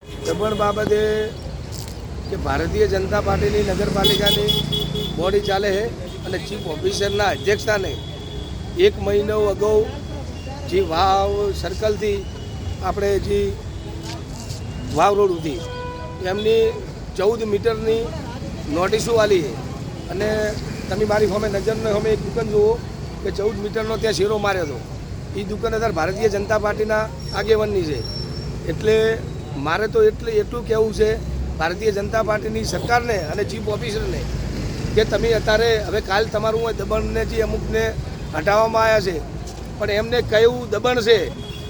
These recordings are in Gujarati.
દમણ બાબતે કે ભારતીય જનતા પાર્ટીની નગરપાલિકાની બોડી ચાલે છે અને ચીફ ઓફિસરના અધ્યક્ષતાને 1 મહિનો અગાઉ જે વાવ સર્કલથી આપણે જે વાવ રોડ સુધી એમની 14 મીટરની નોટિસો આલી છે અને તમે મારી સામે નજરને સામે એક દુકાન જુઓ કે 14 મીટરનો ત્યાં શેરો માર્યો હતો. એ દુકાન અત્યારે ભારતીય જનતા પાર્ટીના આગેવાનની છે. એટલે મારે તો એટલું કહેવું છે ભારતીય જનતા પાર્ટીની સરકારને અને ચીફ ઓફિસરને કે તમે અત્યારે હવે કાલ તમારું દબાણને જે અમુકને હટાવવામાં આવ્યા છે પણ એમને કયું દબાણ છે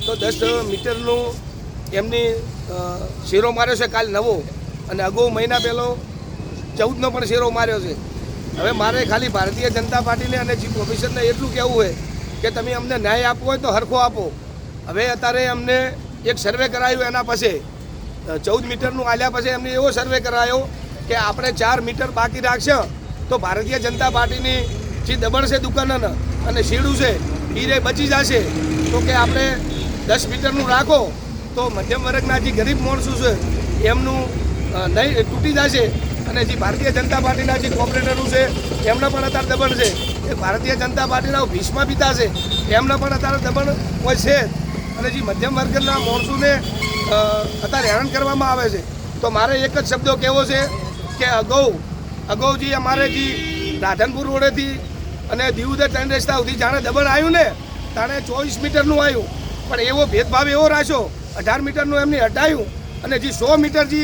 તો 10 મીટરનું એમની શેરો માર્યો છે કાલ નવો અને અગાઉ મહિના પહેલો 14નો પણ શેરો માર્યો છે. હવે મારે ખાલી ભારતીય જનતા પાર્ટીને અને ચીફ ઓફિસરને એટલું કહેવું હોય કે તમે અમને ન્યાય આપવો હોય તો હરખો આપો. હવે અત્યારે અમને એક સર્વે કરાયું એના પછી 14 મીટરનું આલ્યા પછી એમને એવો સર્વે કરાયો કે આપણે 4 મીટર બાકી રાખશે તો ભારતીય જનતા પાર્ટીની જે દબાણ છે દુકાનના અને શીડું છે એ બચી જશે. તો કે આપણે 10 મીટરનું રાખો તો મધ્યમ વર્ગના જે ગરીબ માણસો છે એમનું નહીં તૂટી જશે અને જે ભારતીય જનતા પાર્ટીના જે કોર્પોરેટરો છે એમના પણ અત્યારે દબાણ છે એ ભારતીય જનતા પાર્ટીના ભીષ્મા પિતા છે એમના પણ અત્યારે દબાણ હોય છે અને જે મધ્યમ વર્ગના માણસોને અત્યારે હેરાન કરવામાં આવે છે. તો મારે એક જ શબ્દો કહેવો છે કે અગાઉ જે અમારે જે રાધનપુર રોડેથી અને દીવદર ટ્રેન રસ્તા સુધી જાણે દબાણ આવ્યું ને તાણે 24 મીટરનું આવ્યું પણ એવો ભેદભાવ એવો રાખ્યો 18 મીટરનું એમને હટાયું અને જે 100 મીટર જે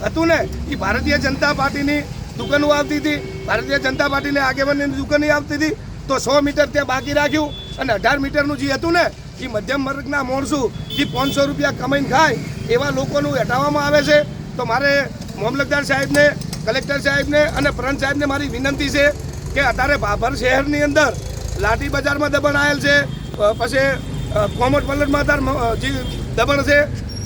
હતું ને એ ભારતીય જનતા પાર્ટીની દુકાનો આવતી હતી, ભારતીય જનતા પાર્ટીની આગેવાનની દુકાનો આવતી હતી તો 100 મીટર ત્યાં બાકી રાખ્યું અને 18 મીટરનું જે હતું ને એ મધ્યમ વર્ગના માણસો જે 500 રૂપિયા કમાઈને ખાય એવા લોકોનું હટાવવામાં આવે છે. તો મારે મામલતદાર સાહેબને, કલેક્ટર સાહેબને અને પ્રંત સાહેબને મારી વિનંતી છે કે અત્યારે ભાભર શહેરની અંદર લાઠી બજારમાં દબાણ આવેલ છે, પછી કોમર્સ પલટમાં અત્યારે જે દબાણ છે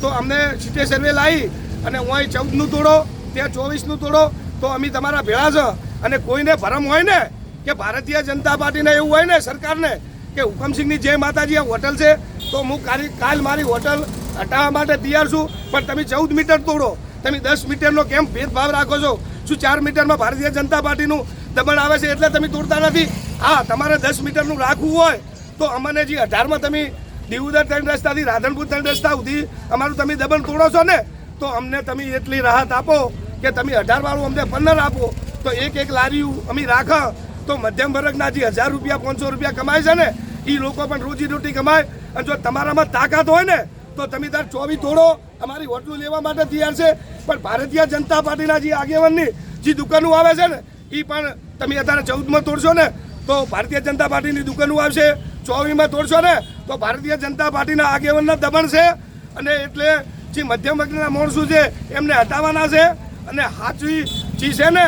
તો અમને સિટી સર્વે લાવી અને હું અહીં 14નું તોડો ત્યાં 24નું તોડો તો અમે તમારા ભેળા છે. અને કોઈને ભરમ હોય ને કે ભારતીય જનતા પાર્ટીને એવું હોય ને સરકારને કે હુકમસિંહની જય માતાજી આ હોટલ છે તો હું કાલ મારી હોટલ હટાવવા માટે તૈયાર છું પણ તમે 14 મીટર તોડો, તમે 10 મીટરનો કેમ ભેદભાવ રાખો છો? શું 4 મીટરમાં ભારતીય જનતા પાર્ટીનું દબાણ આવે છે એટલે તમે તોડતા નથી? હા, તમારે 10 મીટરનું રાખવું હોય તો અમને જે 18માં તમે દીવદર ટ્રેન રસ્તાથી રાધનપુર ટ્રેન રસ્તા સુધી અમારું તમે દબાણ તોડો છો ને તો અમને તમે એટલી રાહત આપો કે તમે 18 વાળું અમને 15 આપો તો એક લારીયું અમે રાખો તો મધ્યમ વર્ગના જે 1000 રૂપિયા 500 રૂપિયા કમાય છે ને એ લોકો પણ રોજી રોટી કમાય. અને જો તમારામાં તાકાત હોય ને તો તમે તાર 24 તોડો, અમારી હોટલું લેવા માટે તૈયાર છે પણ ભારતીય જનતા પાર્ટીના જે આગેવાનની જે દુકાનો આવે છે ને એ પણ તમે અત્યારે 14માં તોડશો ને તો ભારતીય જનતા પાર્ટીની દુકાનો આવશે, 24માં તોડશો ને તો ભારતીય જનતા પાર્ટીના આગેવાનના દબાણ છે અને એટલે જે મધ્યમ વર્ગના માણસો છે એમને હટાવવાના છે. અને સાચી જે છે ને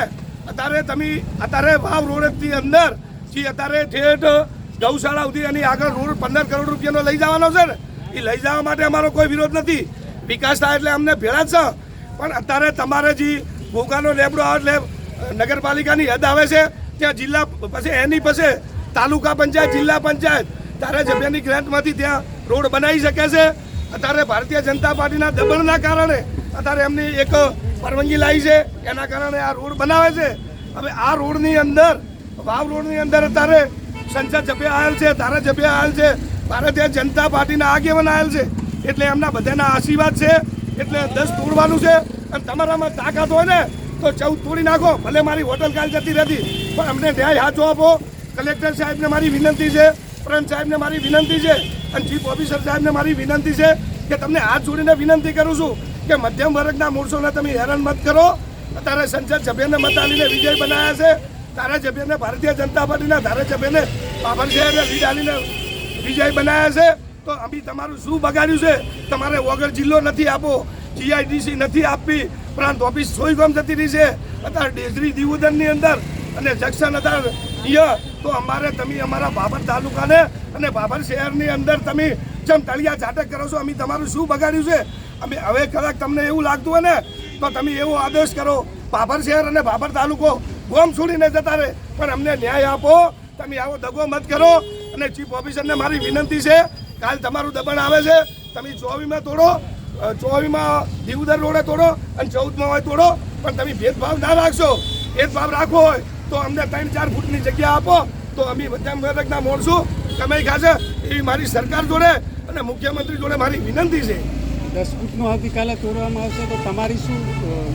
અત્યારે વાવ રોડથી અંદર જે અત્યારે ઠેઠ ગૌશાળા સુધી એની આગળ રોડ 15 કરોડ રૂપિયાનો લઈ જવાનો છે ને એ લઈ જવા માટે અમારો કોઈ વિરોધ નથી. વિકાસ થાય એટલે અમને ભેળા જ છે પણ અત્યારે તમારે જે ભોગાનો લેબડો એટલે નગરપાલિકાની હદ આવે છે ત્યાં જિલ્લા પછી એની પછી તાલુકા પંચાયત, જિલ્લા પંચાયત તારે જમીનની ગ્રાન્ટમાંથી ત્યાં રોડ બનાવી શકે છે. અત્યારે ભારતીય જનતા પાર્ટીના દબાણના કારણે અત્યારે એમની એક પરવાનગી લાવી છે એના કારણે આ રોડ બનાવે છે. હવે આ રોડની અંદર વાવ રોડની અંદર અત્યારે સંસદ સભ્ય આવેલ છે, ધારાસભ્ય આવેલ છે, ભારતીય જનતા પાર્ટીના આગેવાન આવેલ છે એટલે એમના બધાના આશીર્વાદ છે એટલે 10 તોડવાનું છે. અને તમારામાં તાકાત હોય ને તો 14 તોડી નાખો, ભલે મારી હોટલ કાલ જતી રહેતી પણ અમને ન્યાય હાથો આપો. કલેક્ટર સાહેબને મારી વિનંતી છે, પ્રંત સાહેબને મારી વિનંતી છે અને ચીફ ઓફિસર સાહેબને મારી વિનંતી છે કે તમને હાથ જોડીને વિનંતી કરું છું કે મધ્યમ વર્ગના માણસોને તમે હેરાન મત કરો. અત્યારે સંસદ સભ્યને મત આલીને વિજય બનાવ્યા છે, ધારાસભ્યને ભારતીય જનતા પાર્ટીના ધારાસભ્યને બાબર શહેરને લીડ આલીને વિજય બનાવ્યા છે. તો અમે તમારું શું બગાડ્યું છે? તમારે વગર જિલ્લો નથી આપો, GIDC નથી આપવી, પ્રાંત ઓફિસ સોયગામ જતી રહી છે અત્યારે ડેસરી દીવદરની અંદર અને જંકશન અત્યારે અહીંયા. તો અમારે તમે અમારા બાબર તાલુકાને અને બાબર શહેરની અંદર તમે જેમ તળિયા ઝાટક કરો છો અમે તમારું શું બગાડ્યું છે? અમે હવે કદાચ તમને એવું લાગતું હોય ને તો તમે એવો આદેશ કરો બાબર શહેર અને બાબર તાલુકો ગોમ છોડીને જતા રહે પણ અમને ન્યાય આપો. તમે આવો દગો મત કરો. અને ચીફ ઓફિસરને મારી વિનંતી છે કાલ તમારું દબાણ આવે છે તમે 24માં તોડો 24માં દીવદર રોડે તોડો અને 14માં હોય તોડો, પણ તમે ભેદભાવ ના રાખશો. ભેદભાવ રાખવો હોય તો અમને 3-4 ફૂટની જગ્યા આપો તો અમે મધ્યમ વર્ગના માણસો કમાઈ ખાશે. એવી મારી સરકાર જોડે અને મુખ્યમંત્રી જોડે મારી વિનંતી છે. 10 ફૂટનો આવતીકાલે તોડવામાં આવશે તો તમારી શું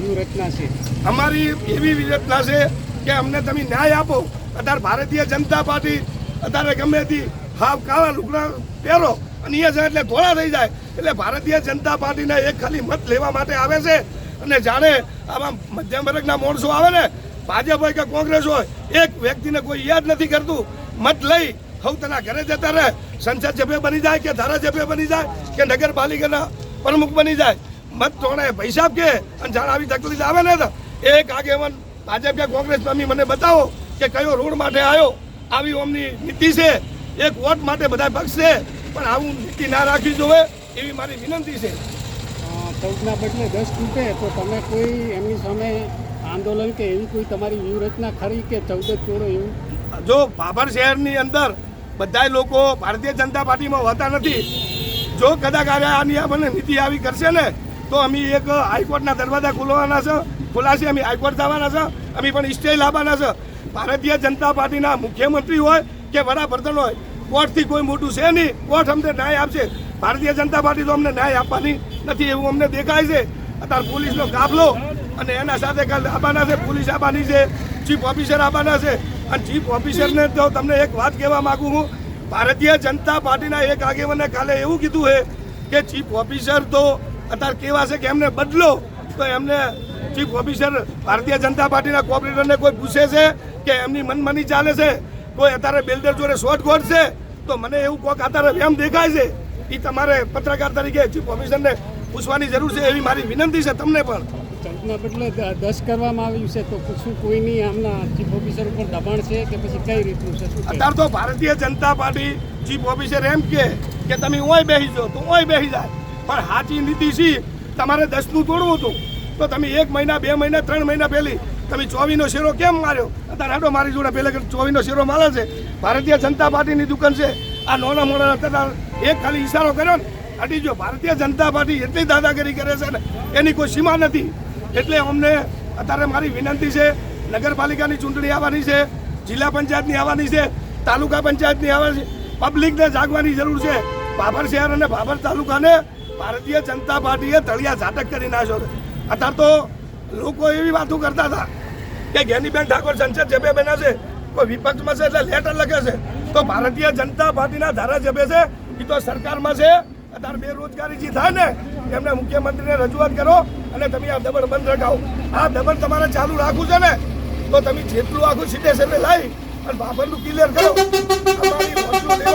વ્યૂહરચના છે? અમારી એવી વ્યૂહરચના છે કે અમને તમે ન્યાય આપો. અત્યારે ભારતીય જનતા પાર્ટી અત્યારે ગમે તે હાવ કાળા લુગડા પહેરો અને એ જાય એટલે ધોળા થઈ જાય. એટલે ભારતીય જનતા પાર્ટીને એક ખાલી મત લેવા માટે આવે છે. અને જાણે આવા મધ્યમ વર્ગના માણસો આવે ને, ભાજપ હોય કે કોંગ્રેસ હોય, એક વ્યક્તિને કોઈ યાદ નથી કરતું. મત લઈ હવે તેના ઘરે જતા રહે, સંસદ સભ્ય બની જાય કે ધારાસભ્ય બની જાય કે નગરપાલિકાના પ્રમુખ બની જાય. મત તોડે પૈસા કે અને જાણે આવી તકલીફ આવે ને તો એક આગેવાન ભાજપ કે કોંગ્રેસ મને બતાવો કે કયો રોડ માટે આવ્યો. આવી ઓમની નીતિ છે. એક વોટ માટે બધા પક્ષ છે, પણ આવું નીતિ ના રાખવી જોવે એવી મારી વિનંતી છે. 14ના બદલે 10 તૂટે તો તમે કોઈ એમની સામે આંદોલન કે એવી કોઈ તમારી વ્યૂહરચના ખરી કે 14 તોડો એવું? જો ભાભર શહેરની અંદર બધા લોકો ભારતીય જનતા પાર્ટીમાં હોતા નથી. જો કદાચ આની આપણને નીતિ આવી કરશે ને તો અમે એક હાઈકોર્ટના દરવાજા ખોલાશે. અમે હાઈકોર્ટ જવાના છે. અમે પણ સ્ટે લાવવાના છે. ભારતીય જનતા પાર્ટીના મુખ્યમંત્રી હોય કે વડાપ્રધાન હોય, કોર્ટથી કોઈ મોટું છે નહીં. કોર્ટ અમને ન્યાય આપશે. ભારતીય જનતા પાર્ટી તો અમને ન્યાય આપવાની નથી એવું અમને દેખાય છે. અત્યારે પોલીસનો કાફલો અને એના સાથે આવવાના છે, પોલીસ આવવાની છે, ચીફ ઓફિસર આવવાના છે. અને ચીફ ઓફિસરને તો તમને એક વાત કહેવા માગું હું, ભારતીય જનતા પાર્ટીના એક આગેવાને કાલે એવું કીધું છે કે ચીફ ઓફિસર તો અત્યારે કેવા છે કે એમને બદલો. તો એમને ચીફ ઓફિસર ભારતીય જનતા પાર્ટીના કોર્પોરેટરને કોઈ પૂછે છે કે એમની મનમાની ચાલે છે, કોઈ અત્યારે બિલ્ડર જોડે શોર્ટગોટ છે, તો મને એવું કોક અત્યારે એમ દેખાય છે. એ તમારે પત્રકાર તરીકે ચીફ ઓફિસરને પૂછવાની જરૂર છે એવી મારી વિનંતી છે તમને પણ. 14ના બદલે 10 કરવામાં આવ્યું છે તો શું કોઈની આમના ચીફ ઓફિસર ઉપર દબાણ છે કે પછી કઈ રીતનું છે? શું અત્યારે તો Bharatiya Janata party chief officer એમ કે તમે ઓય બેસી જાઓ તો ઓય બેસી જાય, પણ સાચી નીતિ છે. તમારે 10નું તોડવું હતું તો તમે 1 મહિના 2 મહિના 3 મહિના પહેલી તમે 24નો શેરો કેમ માર્યો? અત્યારે હાડો મારી જોડે પહેલા 24નો શેરો મારે છે. ભારતીય જનતા પાર્ટીની દુકાન છે. આ નાના મોડા અત્યારે એક ખાલી ઈશારો કર્યો ને હટી જો. ભારતીય જનતા પાર્ટી એટલી દાદાગીરી કરે છે ને એની કોઈ સીમા નથી. એટલે અમને અત્યારે મારી વિનંતી છે, નગરપાલિકાની ચૂંટણી આવવાની છે, જિલ્લા પંચાયતની આવવાની છે, તાલુકા પંચાયતની આવવાની છે. પબ્લિકને જાગવાની જરૂર છે. ભાભર શહેર અને ભાભર તાલુકાને ભારતીય જનતા પાર્ટીએ તળિયા ઝાટક કરી નાખ્યો છે. અત્યારે તો લોકો એવી વાતો કરતા હતા કે જ્ઞાનીબેન ઠાકોર સંસદ સભ્ય બન્યા છે, કોઈ વિપક્ષમાં છે એટલે લેટર લખે છે. તો ભારતીય જનતા પાર્ટીના ધારાસભ્ય છે, એ તો સરકારમાં છે. અત્યારે બેરોજગારી જે થાય ને એમને મુખ્યમંત્રીને રજૂઆત કરો અને તમે આ દબણ બંધ રખાવો. આ દબણ તમારે ચાલુ રાખવું છે ને તો તમે જેટલું આખું સીટે લાવી અને ભાભરનું ક્લિયર કરો. અમારી